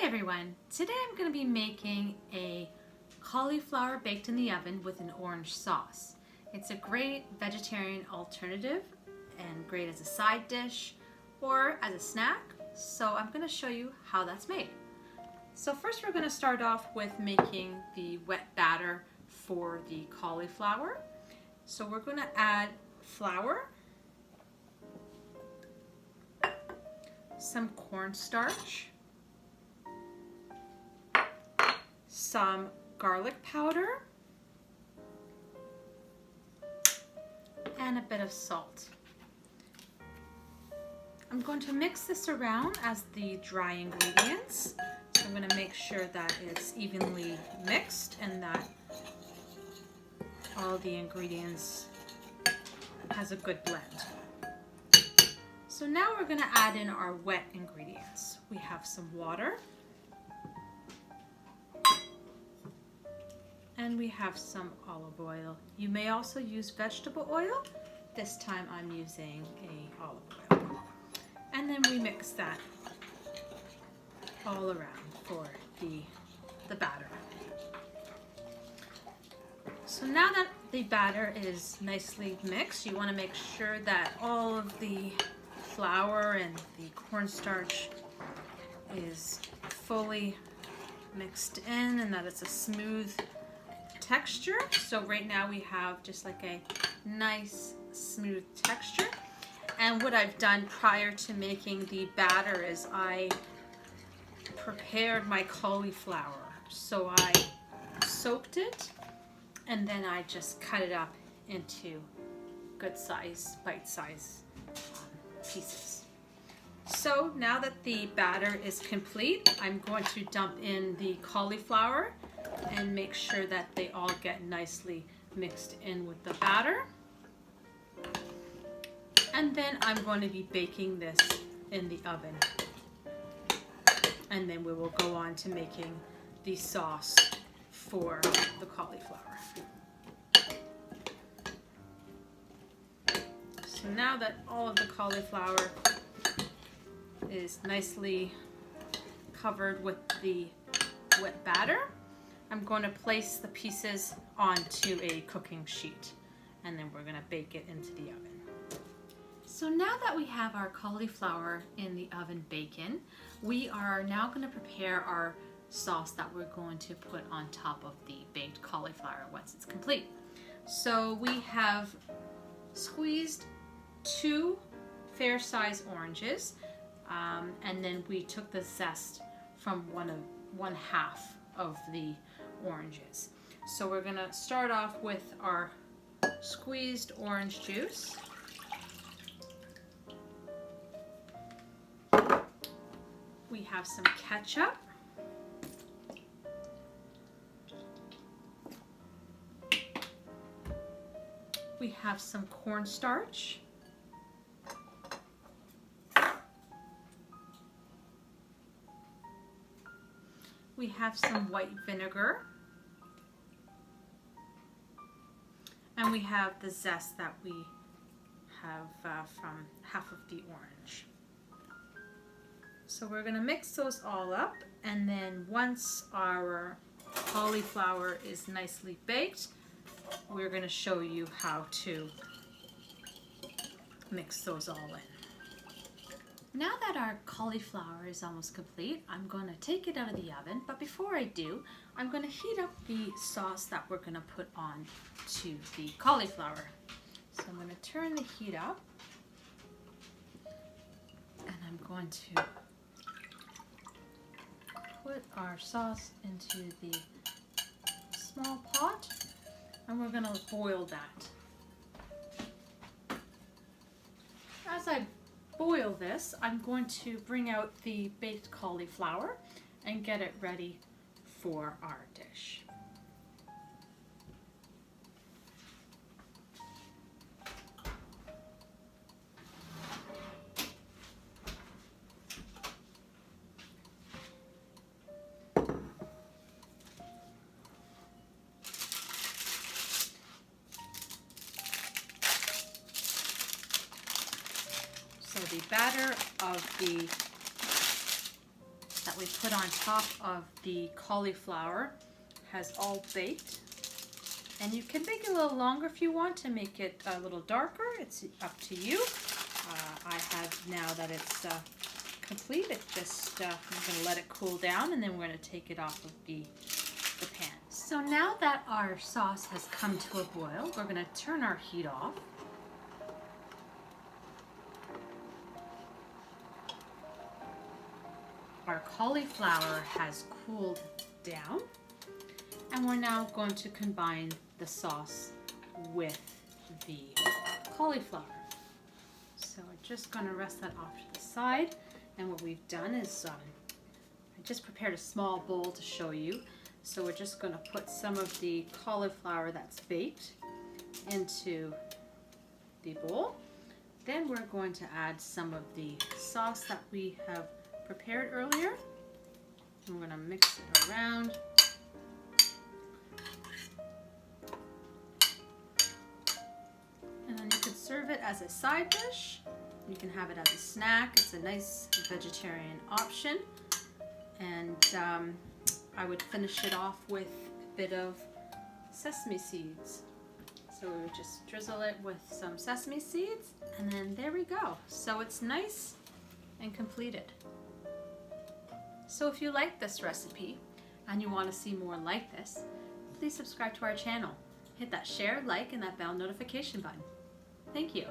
everyone, today I'm going to be making a cauliflower baked in the oven with an orange sauce. It's a great vegetarian alternative and great as a side dish or as a snack, so I'm going to show you how that's made. So first we're going to start off with making the wet batter for the cauliflower. So we're going to add flour, some cornstarch, some garlic powder, and a bit of salt. I'm going to mix this around as the dry ingredients. So I'm going to make sure that it's evenly mixed and that all the ingredients has a good blend. So now we're going to add in our wet ingredients. We have some water, and we have some olive oil. You may also use vegetable oil. This time I'm using a olive oil. And then we mix that all around for the batter. So now that the batter is nicely mixed, you want to make sure that all of the flour and the cornstarch is fully mixed in and that it's a smooth texture. So right now we have just like a nice smooth texture. And what I've done prior to making the batter is I prepared my cauliflower. So I soaked it and then I just cut it up into good size, bite-sized pieces. So now that the batter is complete, I'm going to dump in the cauliflower and make sure that they all get nicely mixed in with the batter. And then I'm going to be baking this in the oven. And then we will go on to making the sauce for the cauliflower. So now that all of the cauliflower is nicely covered with the wet batter, I'm going to place the pieces onto a cooking sheet and then we're going to bake it into the oven. So now that we have our cauliflower in the oven baking, we are now going to prepare our sauce that we're going to put on top of the baked cauliflower once it's complete. So we have squeezed 2 fair-sized oranges, and then we took the zest from one half of the oranges. So we're gonna start off with our squeezed orange juice. We have some ketchup. We have some cornstarch. We have some white vinegar. And we have the zest that we have from half of the orange. So we're going to mix those all up, and then once our cauliflower is nicely baked, we're going to show you how to mix those all in. Now that our cauliflower is almost complete, I'm going to take it out of the oven, but before I do, I'm going to heat up the sauce that we're going to put on to the cauliflower. So I'm going to turn the heat up, and I'm going to put our sauce into the small pot, and we're going to boil that. As I boil this, I'm going to bring out the baked cauliflower and get it ready for our dish. So the batter of the that we put on top of the cauliflower has all baked. And you can bake it a little longer if you want to make it a little darker. It's up to you. I have, now that it's complete, it just, I'm going to let it cool down, and then we're going to take it off of the pan. So now that our sauce has come to a boil, we're going to turn our heat off. Our cauliflower has cooled down, and we're now going to combine the sauce with the cauliflower. So we're just going to rest that off to the side, and what we've done is I just prepared a small bowl to show you. So we're just going to put some of the cauliflower that's baked into the bowl. Then we're going to add some of the sauce that we have prepared earlier. And we're going to mix it around. And then you could serve it as a side dish. You can have it as a snack. It's a nice vegetarian option. And I would finish it off with a bit of sesame seeds. So we would just drizzle it with some sesame seeds, and then there we go. So it's nice and completed. So if you like this recipe and you want to see more like this, please subscribe to our channel. Hit that share, like, and that bell notification button. Thank you.